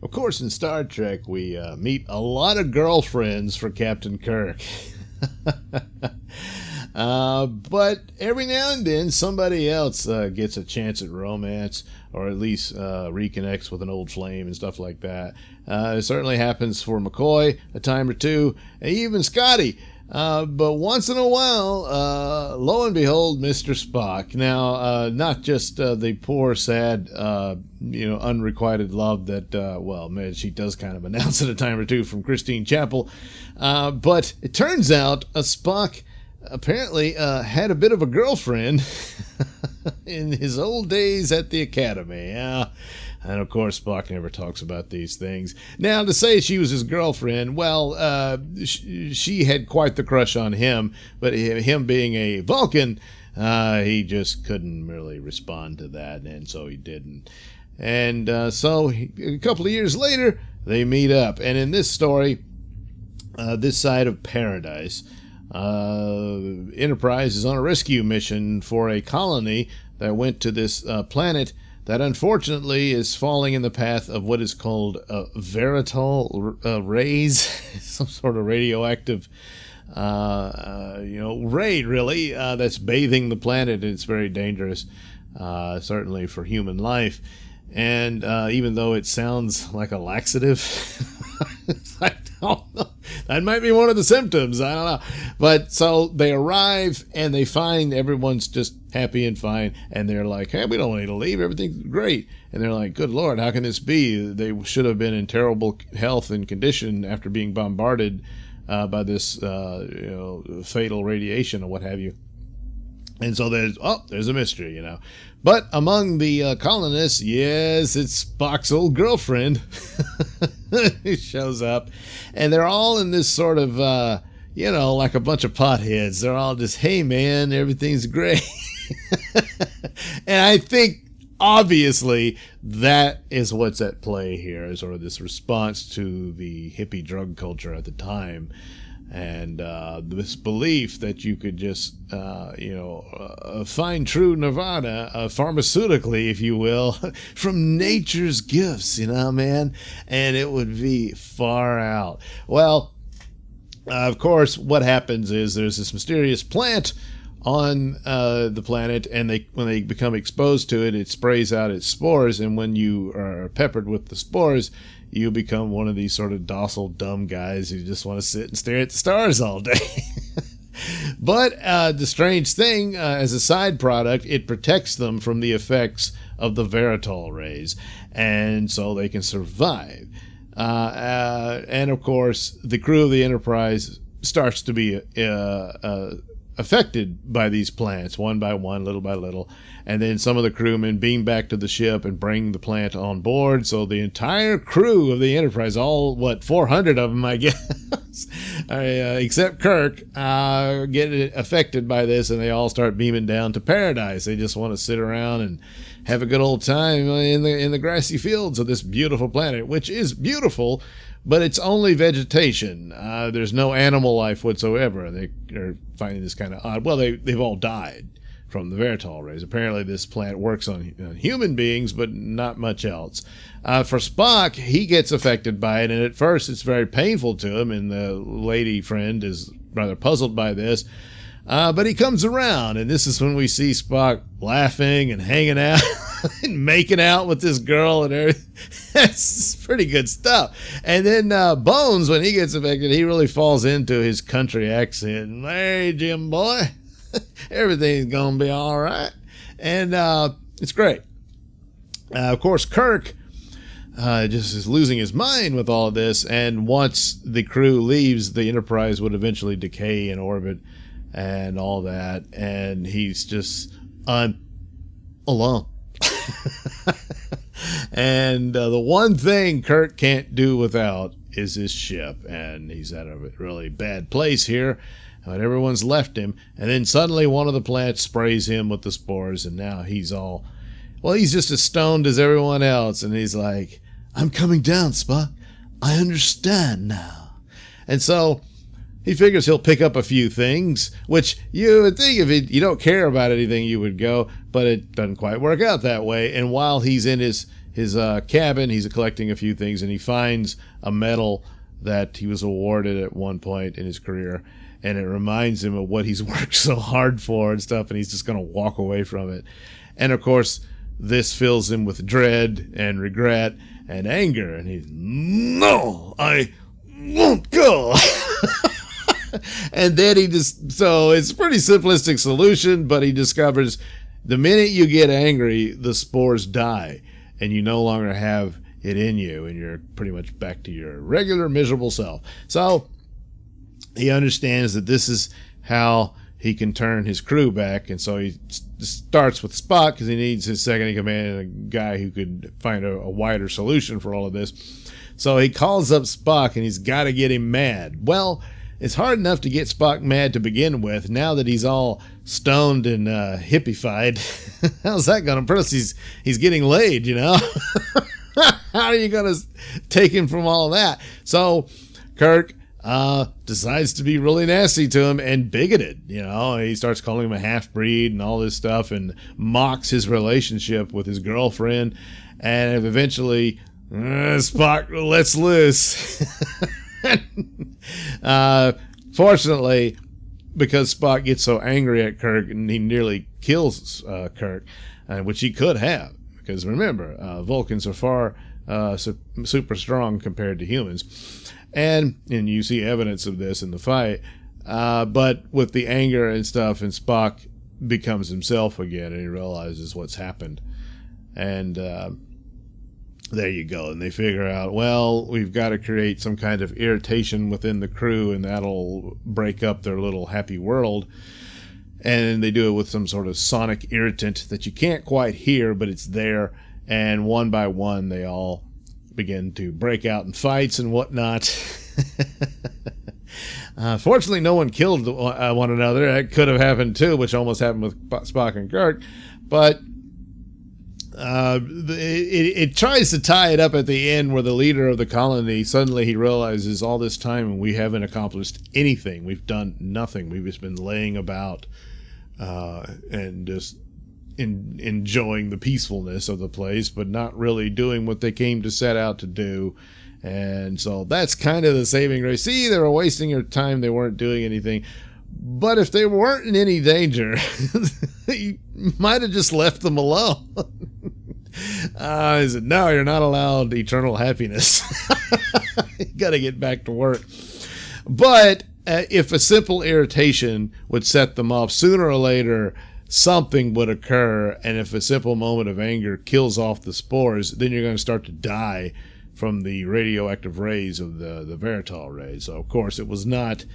Of course, in Star Trek, we meet a lot of girlfriends for Captain Kirk. But every now and then, somebody else gets a chance at romance, or at least reconnects with an old flame and stuff like that. It certainly happens for McCoy a time or two, and even Scotty. But once in a while, lo and behold, Mr. Spock. Now, not just the poor, sad, unrequited love that, well, man, she does kind of announce it a time or two from Christine Chapel. But it turns out Spock apparently had a bit of a girlfriend in his old days at the Academy. And of course, Spock never talks about these things. Now, to say she was his girlfriend, well, she had quite the crush on him, but him being a Vulcan, he just couldn't really respond to that, and so he didn't. And so a couple of years later, they meet up. And in this story, this side of paradise, Enterprise is on a rescue mission for a colony that went to this planet that unfortunately is falling in the path of what is called veritol rays, some sort of radioactive ray, really, that's bathing the planet. It's very dangerous, certainly for human life. And even though it sounds like a laxative, I don't know. That might be one of the symptoms. I don't know. But so they arrive and they find everyone's just happy and fine. And they're like, hey, we don't need to leave. Everything's great. And they're like, good Lord, how can this be? They should have been in terrible health and condition after being bombarded by this fatal radiation or what have you. And so there's a mystery, But among the colonists, yes, it's Spock's old girlfriend. He shows up, and they're all in this sort of, like a bunch of potheads. They're all just, hey, man, everything's great. And I think, obviously, that is what's at play here, sort of this response to the hippie drug culture at the time. And this belief that you could just, find true nirvana pharmaceutically, if you will, from nature's gifts, man, and it would be far out. Well, of course, what happens is there's this mysterious plant on the planet, and when they become exposed to it, it sprays out its spores, and when you are peppered with the spores, you become one of these sort of docile, dumb guys who just want to sit and stare at the stars all day. But the strange thing, as a side product, it protects them from the effects of the veritol rays, and so they can survive. And of course, the crew of the Enterprise starts to be affected by these plants, one by one, little by little. And then some of the crewmen beam back to the ship and bring the plant on board. So the entire crew of the Enterprise, all, 400 of them, I guess, except Kirk, get affected by this, and they all start beaming down to paradise. They just want to sit around and have a good old time in the grassy fields of this beautiful planet, which is beautiful, but it's only vegetation. There's no animal life whatsoever. They are finding this kind of odd. Well, they've all died from the veritol rays. Apparently this plant works on human beings, but not much else. For Spock, he gets affected by it, and at first it's very painful to him, and the lady friend is rather puzzled by this. But he comes around, and this is when we see Spock laughing and hanging out and making out with this girl and everything. That's pretty good stuff. And then Bones, when he gets affected, he really falls into his country accent. Hey, Jim boy, everything's going to be all right. And it's great. Of course, Kirk just is losing his mind with all of this, and once the crew leaves, the Enterprise would eventually decay in orbit and all that, and he's just alone. And the one thing Kirk can't do without is his ship, and he's at a really bad place here, but everyone's left him, and then suddenly one of the plants sprays him with the spores, and now he's just as stoned as everyone else, and he's like, I'm coming down, Spock. I understand now. And so he figures he'll pick up a few things, which you would think if you don't care about anything, you would go, but it doesn't quite work out that way. And while he's in his his cabin. He's collecting a few things, and he finds a medal that he was awarded at one point in his career, and it reminds him of what he's worked so hard for and stuff, and he's just going to walk away from it. And of course, this fills him with dread and regret and anger, and he's, no, I won't go. And then so it's a pretty simplistic solution, but he discovers the minute you get angry, the spores die, and you no longer have it in you, and you're pretty much back to your regular miserable self. So he understands that this is how he can turn his crew back, and so he starts with Spock because he needs his second in command and a guy who could find a wider solution for all of this. So he calls up Spock, and he's got to get him mad. Well, it's hard enough to get Spock mad to begin with. Now that he's all stoned and hippified, how's that going to? Plus, he's getting laid, you know. How are you going to take him from all of that? So Kirk decides to be really nasty to him and bigoted. You know, he starts calling him a half-breed and all this stuff, and mocks his relationship with his girlfriend. And eventually, Spock lets loose. Fortunately, because Spock gets so angry at Kirk and he nearly kills Kirk, which he could have, because remember, Vulcans are far super strong compared to humans, and you see evidence of this in the fight. But with the anger and stuff, and Spock becomes himself again, and he realizes what's happened, and there you go. And they figure out, well, we've got to create some kind of irritation within the crew, and that'll break up their little happy world. And they do it with some sort of sonic irritant that you can't quite hear, but it's there. And one by one, they all begin to break out in fights and whatnot. Fortunately, no one killed one another. That could have happened too, which almost happened with Spock and Kirk. But it tries to tie it up at the end, where the leader of the colony, suddenly he realizes all this time we haven't accomplished anything. We've done nothing. We've just been laying about and just enjoying the peacefulness of the place, but not really doing what they came to set out to do. And so that's kind of the saving grace. See, they were wasting their time. They weren't doing anything. But if they weren't in any danger, you might have just left them alone. He said, no, you're not allowed eternal happiness. You got to get back to work. But if a simple irritation would set them off, sooner or later, something would occur. And if a simple moment of anger kills off the spores, then you're going to start to die from the radioactive rays of the Veritol rays. So, of course, it was not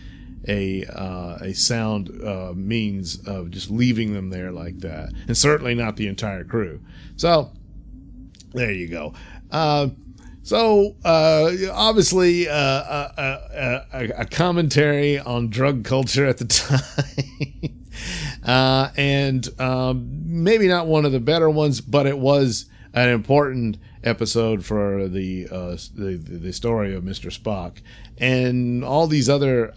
a sound means of just leaving them there like that, and certainly not the entire crew. So there you go. Obviously a commentary on drug culture at the time, and maybe not one of the better ones, but it was an important episode for the story of Mr. Spock. And all these other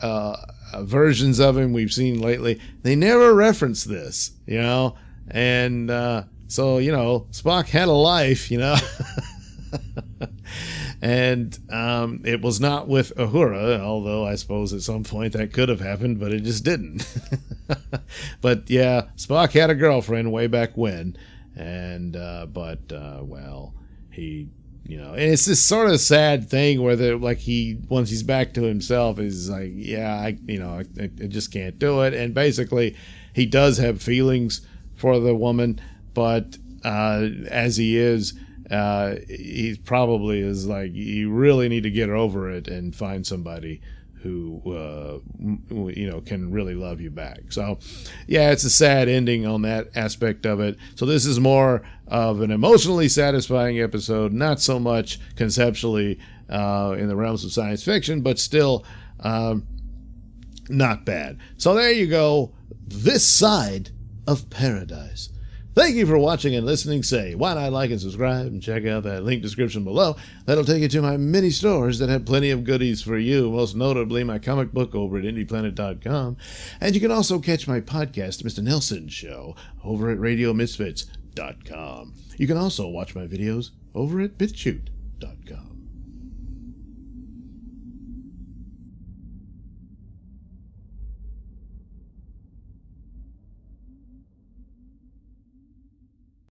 versions of him we've seen lately, they never reference this, you know. And so, you know, Spock had a life, you know. And it was not with Uhura, although I suppose at some point that could have happened, but it just didn't. But yeah, Spock had a girlfriend way back when, and well, he, you know, and it's this sort of sad thing where once he's back to himself, is like, yeah, I just can't do it. And basically, he does have feelings for the woman, but as he is, he probably is like, you really need to get over it and find somebody who can really love you back. So yeah, it's a sad ending on that aspect of it. So this is more of an emotionally satisfying episode, not so much conceptually in the realms of science fiction, but still not bad. So there you go, this side of paradise. Thank you for watching and listening. Say, why not like and subscribe, and check out that link description below. That'll take you to my many stores that have plenty of goodies for you, most notably my comic book over at IndiePlanet.com. And you can also catch my podcast, Mr Nailsin Show, over at RadioMisfits.com. You can also watch my videos over at BitChute.com.